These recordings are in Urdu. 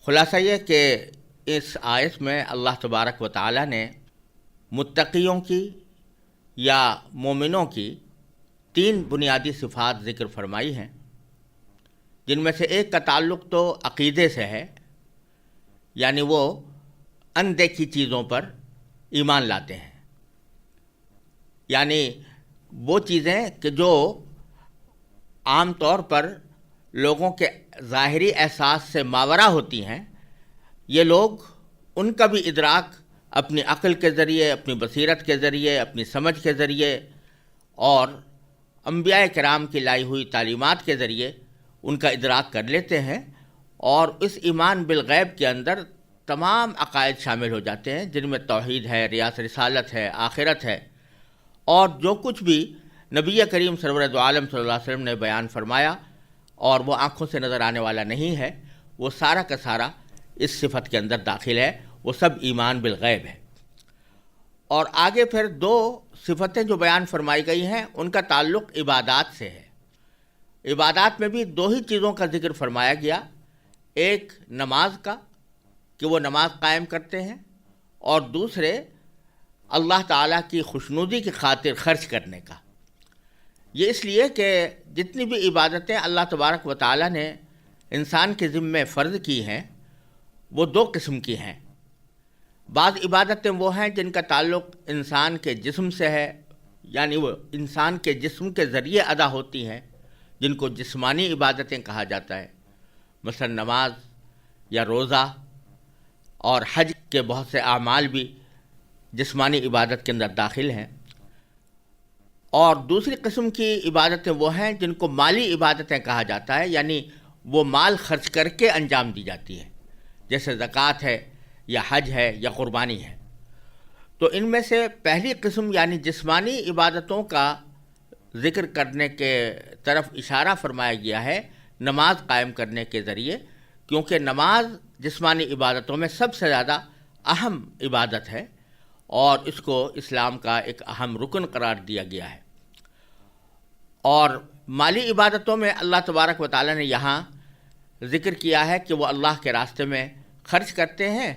خلاصہ یہ کہ اس آیت میں اللہ تبارک و تعالی نے متقیوں کی یا مومنوں کی 3 بنیادی صفات ذکر فرمائی ہیں، جن میں سے ایک کا تعلق تو عقیدے سے ہے، یعنی وہ اندیکھی چیزوں پر ایمان لاتے ہیں، یعنی وہ چیزیں کہ جو عام طور پر لوگوں کے ظاہری احساس سے ماورا ہوتی ہیں، یہ لوگ ان کا بھی ادراک اپنی عقل کے ذریعے، اپنی بصیرت کے ذریعے، اپنی سمجھ کے ذریعے اور انبیاء کرام کی لائی ہوئی تعلیمات کے ذریعے ان کا ادراک کر لیتے ہیں، اور اس ایمان بالغیب کے اندر تمام عقائد شامل ہو جاتے ہیں، جن میں توحید ہے، رسالت ہے، آخرت ہے، اور جو کچھ بھی نبی کریم سرور دو عالم صلی اللہ علیہ وسلم نے بیان فرمایا اور وہ آنکھوں سے نظر آنے والا نہیں ہے، وہ سارا کا سارا اس صفت کے اندر داخل ہے، وہ سب ایمان بالغیب ہے۔ اور آگے پھر 2 صفتیں جو بیان فرمائی گئی ہیں ان کا تعلق عبادات سے ہے۔ عبادات میں بھی 2 ہی چیزوں کا ذکر فرمایا گیا، ایک نماز کا کہ وہ نماز قائم کرتے ہیں، اور دوسرے اللہ تعالیٰ کی خوشنودی کی خاطر خرچ کرنے کا۔ یہ اس لیے کہ جتنی بھی عبادتیں اللہ تبارک و تعالیٰ نے انسان کے ذمے فرض کی ہیں وہ 2 قسم کی ہیں۔ بعض عبادتیں وہ ہیں جن کا تعلق انسان کے جسم سے ہے، یعنی وہ انسان کے جسم کے ذریعے ادا ہوتی ہیں، جن کو جسمانی عبادتیں کہا جاتا ہے، مثلا نماز یا روزہ، اور حج کے بہت سے اعمال بھی جسمانی عبادت کے اندر داخل ہیں۔ اور دوسری قسم کی عبادتیں وہ ہیں جن کو مالی عبادتیں کہا جاتا ہے، یعنی وہ مال خرچ کر کے انجام دی جاتی ہیں، جیسے زکوٰۃ ہے یا حج ہے یا قربانی ہے۔ تو ان میں سے پہلی قسم یعنی جسمانی عبادتوں کا ذکر کرنے کے طرف اشارہ فرمایا گیا ہے نماز قائم کرنے کے ذریعے، کیونکہ نماز جسمانی عبادتوں میں سب سے زیادہ اہم عبادت ہے اور اس کو اسلام کا ایک اہم رکن قرار دیا گیا ہے۔ اور مالی عبادتوں میں اللہ تبارک و تعالیٰ نے یہاں ذکر کیا ہے کہ وہ اللہ کے راستے میں خرچ کرتے ہیں،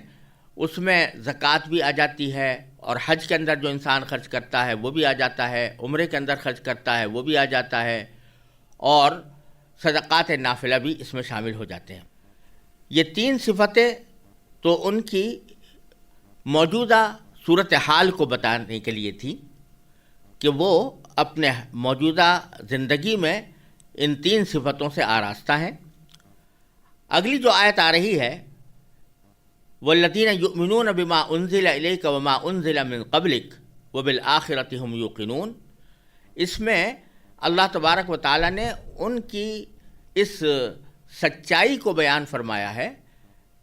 اس میں زکوٰۃ بھی آ جاتی ہے، اور حج کے اندر جو انسان خرچ کرتا ہے وہ بھی آ جاتا ہے، عمرے کے اندر خرچ کرتا ہے وہ بھی آ جاتا ہے، اور صدقات نافلہ بھی اس میں شامل ہو جاتے ہیں۔ یہ 3 صفتیں تو ان کی موجودہ صورتحال کو بتانے کے لیے تھی کہ وہ اپنے موجودہ زندگی میں ان 3 صفتوں سے آراستہ ہیں۔ اگلی جو آیت آ رہی ہے وَالَّذِينَ يُؤْمِنُونَ بِمَا أُنزِلَ إِلَيْكَ وَمَا أُنزِلَ مِن قَبْلِكَ وَبِالْآخِرَةِ هُمْ يُوقِنُونَ، اس میں اللہ تبارک و تعالیٰ نے ان کی اس سچائی کو بیان فرمایا ہے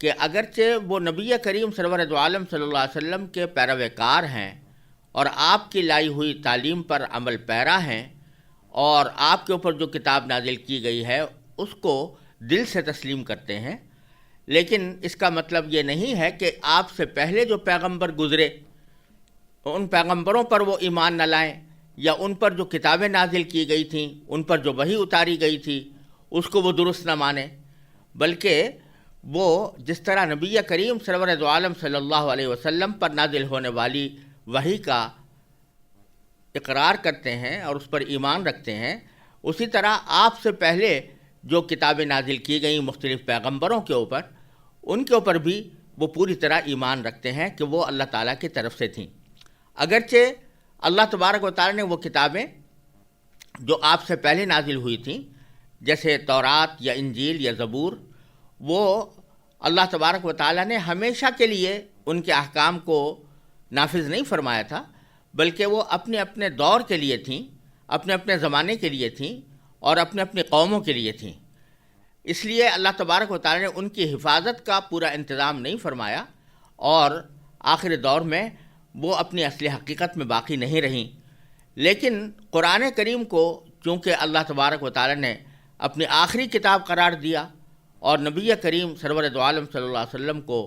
کہ اگرچہ وہ نبی کریم سرور دو عالم صلی اللہ علیہ وسلم کے پیروکار ہیں اور آپ کی لائی ہوئی تعلیم پر عمل پیرا ہیں، اور آپ کے اوپر جو کتاب نازل کی گئی ہے اس کو دل سے تسلیم کرتے ہیں، لیکن اس کا مطلب یہ نہیں ہے کہ آپ سے پہلے جو پیغمبر گزرے ان پیغمبروں پر وہ ایمان نہ لائیں، یا ان پر جو کتابیں نازل کی گئی تھیں، ان پر جو وحی اتاری گئی تھی اس کو وہ درست نہ مانیں، بلکہ وہ جس طرح نبی کریم سرور دو عالم صلی اللہ علیہ وسلم پر نازل ہونے والی وحی کا اقرار کرتے ہیں اور اس پر ایمان رکھتے ہیں، اسی طرح آپ سے پہلے جو کتابیں نازل کی گئیں مختلف پیغمبروں کے اوپر، ان کے اوپر بھی وہ پوری طرح ایمان رکھتے ہیں کہ وہ اللہ تعالیٰ کی طرف سے تھیں۔ اگرچہ اللہ تبارک و تعالیٰ نے وہ کتابیں جو آپ سے پہلے نازل ہوئی تھیں جیسے تورات یا انجیل یا زبور، وہ اللہ تبارک و تعالیٰ نے ہمیشہ کے لیے ان کے احکام کو نافذ نہیں فرمایا تھا، بلکہ وہ اپنے اپنے دور کے لیے تھیں، اپنے اپنے زمانے کے لیے تھیں اور اپنے اپنی قوموں کے لیے تھیں۔ اس لیے اللہ تبارک و تعالیٰ نے ان کی حفاظت کا پورا انتظام نہیں فرمایا، اور آخر دور میں وہ اپنی اصل حقیقت میں باقی نہیں رہیں۔ لیکن قرآن کریم کو چونکہ اللہ تبارک و تعالیٰ نے اپنی آخری کتاب قرار دیا اور نبی کریم سرور دو عالم صلی اللہ علیہ وسلم کو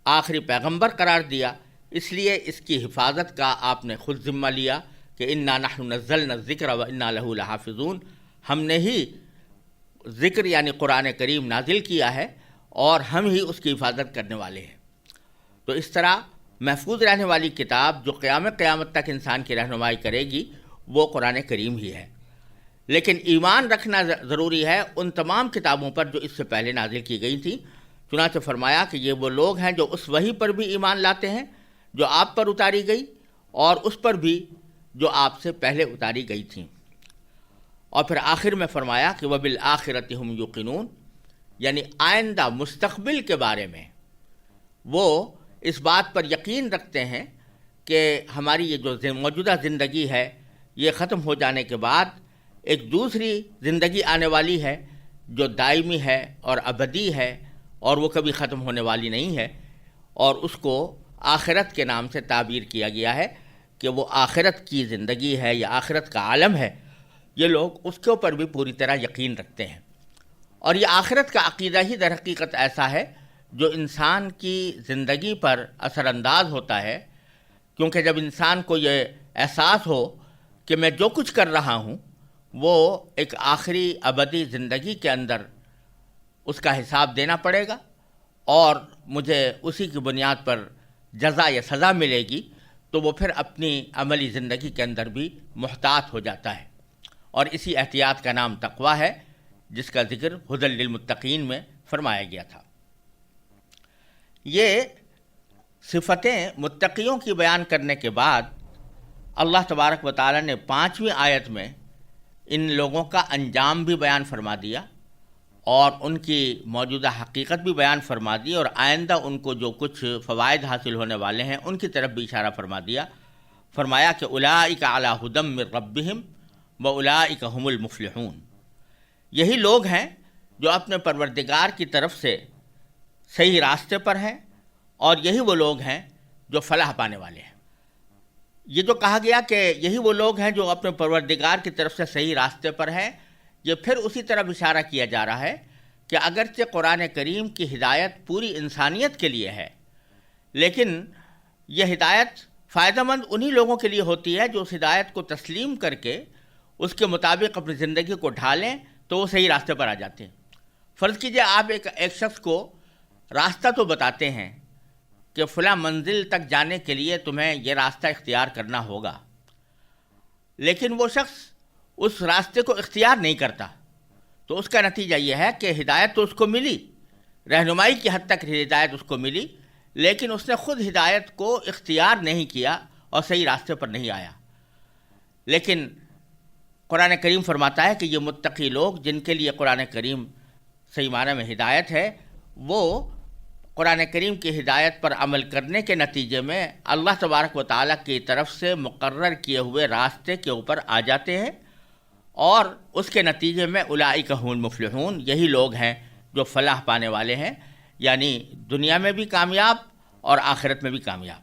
آخری پیغمبر قرار دیا، اس لیے اس کی حفاظت کا آپ نے خود ذمہ لیا کہ انا نحن نزلنا الذکر وانا لہ لحافظون، ہم نے ہی ذکر یعنی قرآن کریم نازل کیا ہے اور ہم ہی اس کی حفاظت کرنے والے ہیں۔ تو اس طرح محفوظ رہنے والی کتاب جو قیامت تک انسان کی رہنمائی کرے گی وہ قرآن کریم ہی ہے۔ لیکن ایمان رکھنا ضروری ہے ان تمام کتابوں پر جو اس سے پہلے نازل کی گئی تھیں۔ چنانچہ فرمایا کہ یہ وہ لوگ ہیں جو اس وحی پر بھی ایمان لاتے ہیں جو آپ پر اتاری گئی اور اس پر بھی جو آپ سے پہلے اتاری گئی تھیں۔ اور پھر آخر میں فرمایا کہ وَبِالْآخِرَةِ هُمْ يُوقِنُونَ، یعنی آئندہ مستقبل کے بارے میں وہ اس بات پر یقین رکھتے ہیں کہ ہماری یہ جو موجودہ زندگی ہے یہ ختم ہو جانے کے بعد ایک دوسری زندگی آنے والی ہے جو دائمی ہے اور ابدی ہے اور وہ کبھی ختم ہونے والی نہیں ہے، اور اس کو آخرت کے نام سے تعبیر کیا گیا ہے کہ وہ آخرت کی زندگی ہے یا آخرت کا عالم ہے۔ یہ لوگ اس کے اوپر بھی پوری طرح یقین رکھتے ہیں، اور یہ آخرت کا عقیدہ ہی در حقیقت ایسا ہے جو انسان کی زندگی پر اثر انداز ہوتا ہے، کیونکہ جب انسان کو یہ احساس ہو کہ میں جو کچھ کر رہا ہوں وہ ایک آخری ابدی زندگی کے اندر اس کا حساب دینا پڑے گا اور مجھے اسی کی بنیاد پر جزا یا سزا ملے گی، تو وہ پھر اپنی عملی زندگی کے اندر بھی محتاط ہو جاتا ہے، اور اسی احتیاط کا نام تقویٰ ہے جس کا ذکر ھدی للمتقین میں فرمایا گیا تھا۔ یہ صفتیں متقیوں کی بیان کرنے کے بعد اللہ تبارک و تعالیٰ نے 5ویں آیت میں ان لوگوں کا انجام بھی بیان فرما دیا اور ان کی موجودہ حقیقت بھی بیان فرما دی، اور آئندہ ان کو جو کچھ فوائد حاصل ہونے والے ہیں ان کی طرف بھی اشارہ فرما دیا۔ فرمایا کہ اولئک علی ھدی من ربہم واولئک ھم المفلحون، یہی لوگ ہیں جو اپنے پروردگار کی طرف سے صحیح راستے پر ہیں، اور یہی وہ لوگ ہیں جو فلاح پانے والے ہیں۔ یہ جو کہا گیا کہ یہی وہ لوگ ہیں جو اپنے پروردگار کی طرف سے صحیح راستے پر ہیں، یہ پھر اسی طرف اشارہ کیا جا رہا ہے کہ اگرچہ قرآن کریم کی ہدایت پوری انسانیت کے لیے ہے، لیکن یہ ہدایت فائدہ مند انہی لوگوں کے لیے ہوتی ہے جو اس ہدایت کو تسلیم کر کے اس کے مطابق اپنی زندگی کو ڈھالیں تو وہ صحیح راستے پر آ جاتے ہیں۔ فرض کیجئے آپ ایک شخص کو راستہ تو بتاتے ہیں کہ فلاں منزل تک جانے کے لیے تمہیں یہ راستہ اختیار کرنا ہوگا، لیکن وہ شخص اس راستے کو اختیار نہیں کرتا، تو اس کا نتیجہ یہ ہے کہ ہدایت تو اس کو ملی، رہنمائی کی حد تک ہدایت اس کو ملی، لیکن اس نے خود ہدایت کو اختیار نہیں کیا اور صحیح راستے پر نہیں آیا۔ لیکن قرآن کریم فرماتا ہے کہ یہ متقی لوگ جن کے لیے قرآن کریم صحیح معنی میں ہدایت ہے، وہ قرآن کریم کی ہدایت پر عمل کرنے کے نتیجے میں اللہ تبارک و تعالیٰ کی طرف سے مقرر کیے ہوئے راستے کے اوپر آ جاتے ہیں، اور اس کے نتیجے میں اولئک ھم المفلحون، یہی لوگ ہیں جو فلاح پانے والے ہیں، یعنی دنیا میں بھی کامیاب اور آخرت میں بھی کامیاب۔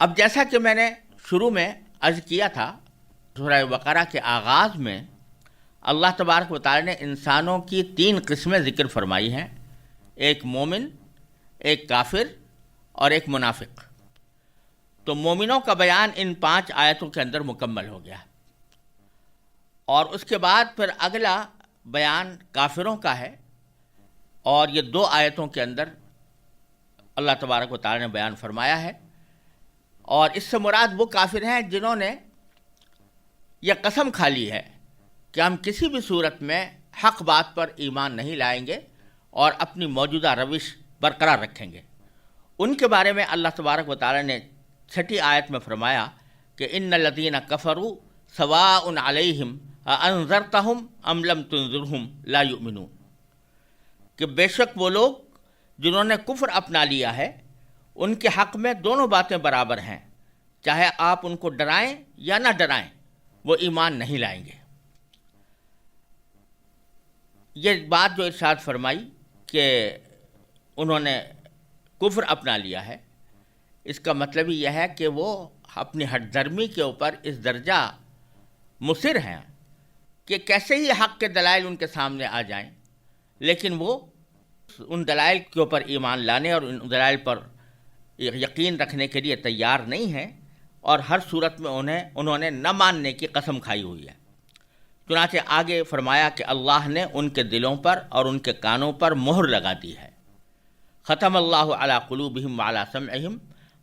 اب جیسا کہ میں نے شروع میں عرض کیا تھا، سورہ بقرہ کے آغاز میں اللہ تبارک و تعالیٰ نے انسانوں کی 3 قسمیں ذکر فرمائی ہیں، ایک مومن، ایک کافر اور ایک منافق۔ تو مومنوں کا بیان ان 5 آیتوں کے اندر مکمل ہو گیا، اور اس کے بعد پھر اگلا بیان کافروں کا ہے، اور یہ 2 آیتوں کے اندر اللہ تبارک و تعالیٰ نے بیان فرمایا ہے، اور اس سے مراد وہ کافر ہیں جنہوں نے یہ قسم کھا لی ہے کہ ہم کسی بھی صورت میں حق بات پر ایمان نہیں لائیں گے اور اپنی موجودہ روش برقرار رکھیں گے۔ ان کے بارے میں اللہ تبارک و تعالیٰ نے 6 آیت میں فرمایا کہ ان الذین کفروا سواء علیہم اانذرتہم ام لم تنذرہم لا یؤمنون، کہ بے شک وہ لوگ جنہوں نے کفر اپنا لیا ہے ان کے حق میں دونوں باتیں برابر ہیں، چاہے آپ ان کو ڈرائیں یا نہ ڈرائیں وہ ایمان نہیں لائیں گے۔ یہ بات جو ارشاد فرمائی کہ انہوں نے کفر اپنا لیا ہے، اس کا مطلب ہی یہ ہے کہ وہ اپنی ہٹ درمی کے اوپر اس درجہ مصر ہیں کہ کیسے ہی حق کے دلائل ان کے سامنے آ جائیں، لیکن وہ ان دلائل کے اوپر ایمان لانے اور ان دلائل پر یقین رکھنے کے لیے تیار نہیں ہیں، اور ہر صورت میں انہوں نے نہ ماننے کی قسم کھائی ہوئی ہے۔ چنانچہ آگے فرمایا کہ اللہ نے ان کے دلوں پر اور ان کے کانوں پر مہر لگا دی ہے. ختم اللہ علی قلوبہم وعلی سمعہم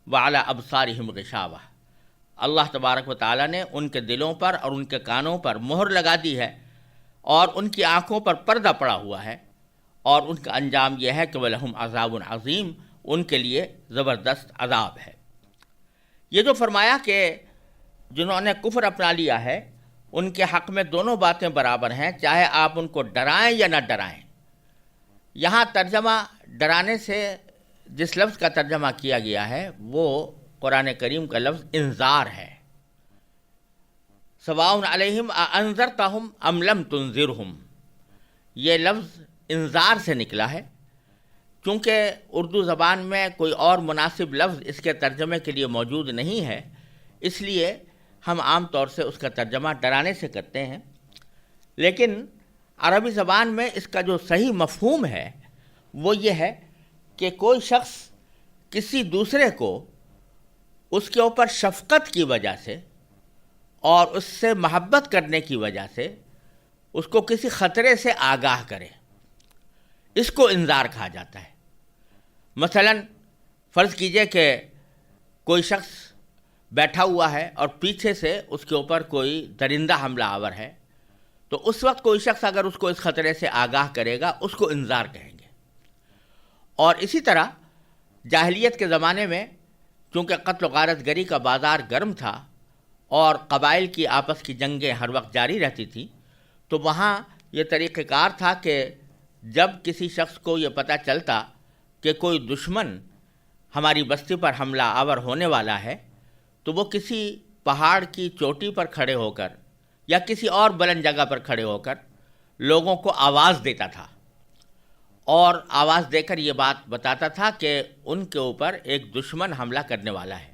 وعلی ابصارہم غشاوہ. اللہ تبارک و تعالیٰ نے ان کے دلوں پر اور ان کے کانوں پر مہر لگا دی ہے اور ان کی آنکھوں پر پردہ پڑا ہوا ہے، اور ان کا انجام یہ ہے کہ وَلَهُمْ عَذَابٌ عَظِيمٌ، ان کے لیے زبردست عذاب ہے. یہ جو فرمایا کہ جنہوں نے کفر اپنا لیا ہے ان کے حق میں دونوں باتیں برابر ہیں، چاہے آپ ان کو ڈرائیں یا نہ ڈرائیں. یہاں ترجمہ ڈرانے سے جس لفظ کا ترجمہ کیا گیا ہے وہ قرآن کریم کا لفظ انذار ہے. سواء علیہم اانذرتہم ام لم تنذرہم، یہ لفظ انذار سے نکلا ہے. چونکہ اردو زبان میں کوئی اور مناسب لفظ اس کے ترجمے کے لیے موجود نہیں ہے، اس لیے ہم عام طور سے اس کا ترجمہ ڈرانے سے کرتے ہیں. لیکن عربی زبان میں اس کا جو صحیح مفہوم ہے وہ یہ ہے کہ کوئی شخص کسی دوسرے کو اس کے اوپر شفقت کی وجہ سے اور اس سے محبت کرنے کی وجہ سے اس کو کسی خطرے سے آگاہ کرے، اس کو انذار کہا جاتا ہے. مثلا فرض کیجئے کہ کوئی شخص بیٹھا ہوا ہے اور پیچھے سے اس کے اوپر کوئی درندہ حملہ آور ہے، تو اس وقت کوئی شخص اگر اس کو اس خطرے سے آگاہ کرے گا اس کو انذار کہیں گے. اور اسی طرح جاہلیت کے زمانے میں چونکہ قتل و غارت گری کا بازار گرم تھا اور قبائل کی آپس کی جنگیں ہر وقت جاری رہتی تھیں، تو وہاں یہ طریقہ کار تھا کہ جب کسی شخص کو یہ پتہ چلتا کہ کوئی دشمن ہماری بستی پر حملہ آور ہونے والا ہے تو وہ کسی پہاڑ کی چوٹی پر کھڑے ہو کر یا کسی اور بلند جگہ پر کھڑے ہو کر لوگوں کو آواز دیتا تھا، اور آواز دے کر یہ بات بتاتا تھا کہ ان کے اوپر ایک دشمن حملہ کرنے والا ہے.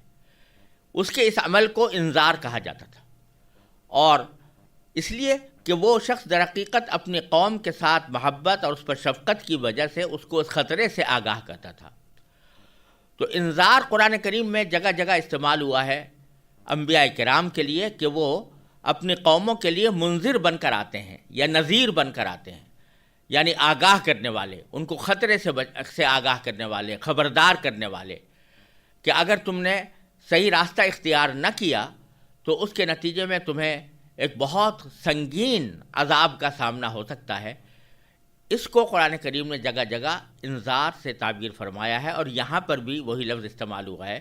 اس کے اس عمل کو انذار کہا جاتا تھا، اور اس لیے کہ وہ شخص در حقیقت اپنی قوم کے ساتھ محبت اور اس پر شفقت کی وجہ سے اس کو اس خطرے سے آگاہ کرتا تھا. تو انذار قرآن کریم میں جگہ جگہ استعمال ہوا ہے انبیاء کرام کے لیے کہ وہ اپنی قوموں کے لیے منذر بن کر آتے ہیں یا نذیر بن کر آتے ہیں، یعنی آگاہ کرنے والے، ان کو خطرے سے آگاہ کرنے والے، خبردار کرنے والے کہ اگر تم نے صحیح راستہ اختیار نہ کیا تو اس کے نتیجے میں تمہیں ایک بہت سنگین عذاب کا سامنا ہو سکتا ہے. اس کو قرآن کریم نے جگہ جگہ انذار سے تعبیر فرمایا ہے، اور یہاں پر بھی وہی لفظ استعمال ہوا ہے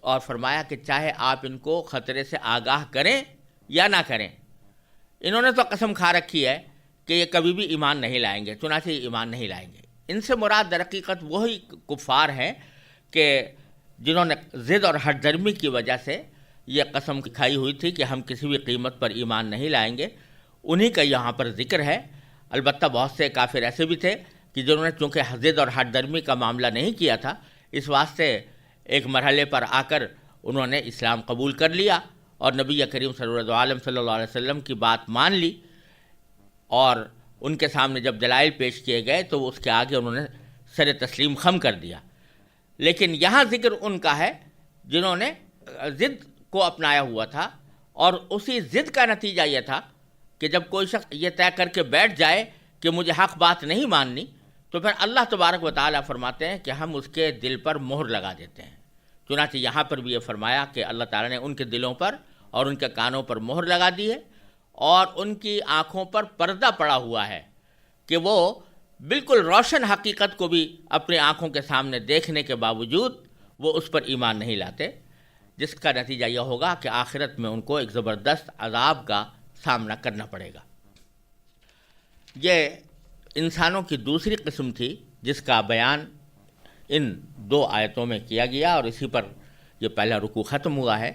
اور فرمایا کہ چاہے آپ ان کو خطرے سے آگاہ کریں یا نہ کریں. انہوں نے تو قسم کھا رکھی ہے کہ یہ کبھی بھی ایمان نہیں لائیں گے، چنانچہ یہ ایمان نہیں لائیں گے. ان سے مراد در حقیقت وہی کفار ہیں کہ جنہوں نے ضد اور ہٹ درمی کی وجہ سے یہ قسم کھائی ہوئی تھی کہ ہم کسی بھی قیمت پر ایمان نہیں لائیں گے. انہی کا یہاں پر ذکر ہے. البتہ بہت سے کافر ایسے بھی تھے کہ جنہوں نے چونکہ ضد اور ہٹ درمی کا معاملہ نہیں کیا تھا، اس واسطے ایک مرحلے پر آ کر انہوں نے اسلام قبول کر لیا اور نبی کریم صلی اللہ علیہ وسلم کی بات مان لی، اور ان کے سامنے جب دلائل پیش کیے گئے تو اس کے آگے انہوں نے سر تسلیم خم کر دیا. لیکن یہاں ذکر ان کا ہے جنہوں نے ضد کو اپنایا ہوا تھا، اور اسی ضد کا نتیجہ یہ تھا کہ جب کوئی شخص یہ طے کر کے بیٹھ جائے کہ مجھے حق بات نہیں ماننی، تو پھر اللہ تبارک و تعالیٰ فرماتے ہیں کہ ہم اس کے دل پر مہر لگا دیتے ہیں. چنانچہ یہاں پر بھی یہ فرمایا کہ اللہ تعالیٰ نے ان کے دلوں پر اور ان کے کانوں پر مہر لگا دی ہے، اور ان کی آنکھوں پر پردہ پڑا ہوا ہے کہ وہ بالکل روشن حقیقت کو بھی اپنی آنکھوں کے سامنے دیکھنے کے باوجود وہ اس پر ایمان نہیں لاتے، جس کا نتیجہ یہ ہوگا کہ آخرت میں ان کو ایک زبردست عذاب کا سامنا کرنا پڑے گا. یہ انسانوں کی دوسری قسم تھی جس کا بیان ان 2 آیتوں میں کیا گیا، اور اسی پر یہ پہلا رکوع ختم ہوا ہے.